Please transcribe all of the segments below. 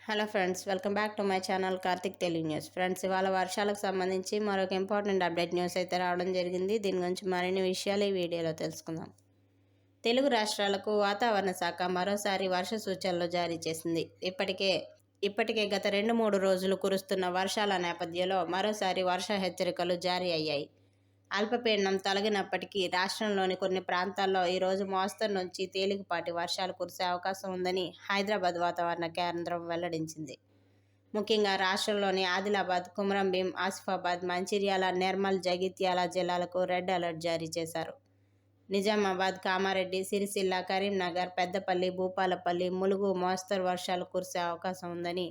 Hello friends, welcome back to my channel Karthik Telugu news. Friends, ఇవాళ వర్షాలకు సంబంధించి మరొక ఇంపార్టెంట్ అప్డేట్ న్యూస్ అయితే రావడం జరిగింది. దీని గురించి మరిన్ని విషయాలు ఈ వీడియోలో తెలుసుకుందాం. తెలుగు రాష్ట్రాలకు వాతావరణ శాఖ మరోసారి వర్ష సూచనలు జారీ చేసింది. ఇప్పటికే గత 2-3 రోజులు కురుస్తున్న వర్షాల నేపథ్యంలో మరోసారి వర్ష హెచ్చరికలు జారీ అయ్యాయి. అల్పపీడనం తొలగినప్పటికీ రాష్ట్రంలోని కొన్ని ప్రాంతాల్లో ఈరోజు మోస్తరు నుంచి తేలికపాటి వర్షాలు కురిసే అవకాశం ఉందని హైదరాబాద్ వాతావరణ కేంద్రం వెల్లడించింది. ముఖ్యంగా రాష్ట్రంలోని ఆదిలాబాద్, కుమ్రంభీం, ఆసిఫాబాద్, మంచిర్యాల, నిర్మల్, జగిత్యాల జిల్లాలకు రెడ్ అలర్ట్ జారీ చేశారు. నిజామాబాద్, కామారెడ్డి, సిరిసిల్ల, కరీంనగర్, పెద్దపల్లి, భూపాలపల్లి, ములుగు మోస్తరు వర్షాలు కురిసే అవకాశం ఉందని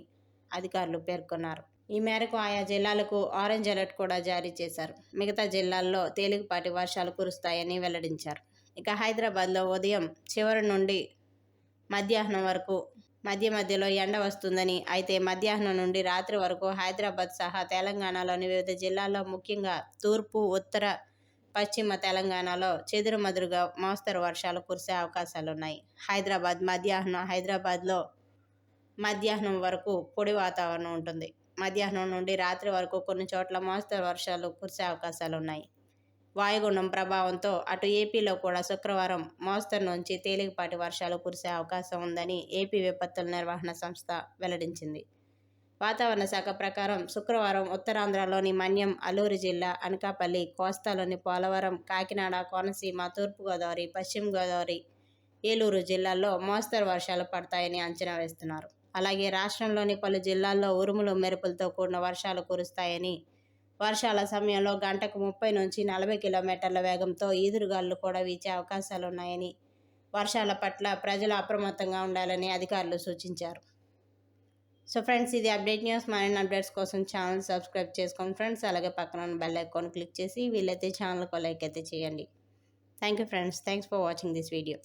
అధికారులు పేర్కొన్నారు. ఈ మేరకు ఆయా జిల్లాలకు ఆరెంజ్ అలర్ట్ కూడా జారీ చేశారు. మిగతా జిల్లాల్లో తేలికపాటి వర్షాలు కురుస్తాయని వెల్లడించారు. ఇక హైదరాబాద్లో ఉదయం చివరి నుండి మధ్యాహ్నం వరకు మధ్యలో ఎండ వస్తుందని, అయితే మధ్యాహ్నం నుండి రాత్రి వరకు హైదరాబాద్ సహా తెలంగాణలోని వివిధ జిల్లాల్లో, ముఖ్యంగా తూర్పు, ఉత్తర, పశ్చిమ తెలంగాణలో చెదురుమదురుగా మోస్తరు వర్షాలు కురిసే అవకాశాలున్నాయి. హైదరాబాద్లో మధ్యాహ్నం వరకు పొడి వాతావరణం ఉంటుంది. మధ్యాహ్నం నుండి రాత్రి వరకు కొన్ని చోట్ల మోస్తరు వర్షాలు కురిసే అవకాశాలున్నాయి. వాయుగుండం ప్రభావంతో అటు ఏపీలో కూడా శుక్రవారం మోస్తరు నుంచి తేలికపాటి వర్షాలు కురిసే అవకాశం ఉందని ఏపీ విపత్తుల నిర్వహణ సంస్థ వెల్లడించింది. వాతావరణ శాఖ ప్రకారం శుక్రవారం ఉత్తరాంధ్రలోని మన్యం, అల్లూరు జిల్లా, అనకాపల్లి, కోస్తాలోని పోలవరం, కాకినాడ, కోనసీమ, తూర్పుగోదావరి, పశ్చిమ గోదావరి, ఏలూరు జిల్లాల్లో మోస్తరు వర్షాలు పడతాయని అంచనా వేస్తున్నారు. అలాగే రాష్ట్రంలోని పలు జిల్లాల్లో ఉరుములు, మెరుపులతో కూడిన వర్షాలు కురుస్తాయని, వర్షాల సమయంలో గంటకు 30 నుంచి 40 కిలోమీటర్ల వేగంతో ఈదురుగాలులు కూడా వీచే అవకాశాలున్నాయని, వర్షాల పట్ల ప్రజలు అప్రమత్తంగా ఉండాలని అధికారులు సూచించారు. సో ఫ్రెండ్స్, ఇది అప్డేట్ న్యూస్. మరిన్ని అప్డేట్స్ కోసం ఛానల్ సబ్స్క్రైబ్ చేసుకోండి ఫ్రెండ్స్. అలాగే పక్కన ఉన్న బెల్ ఐకాన్ క్లిక్ చేసి వీలైతే ఛానల్కి లైక్ అయితే చేయండి. Thank you friends. Thanks for watching this video.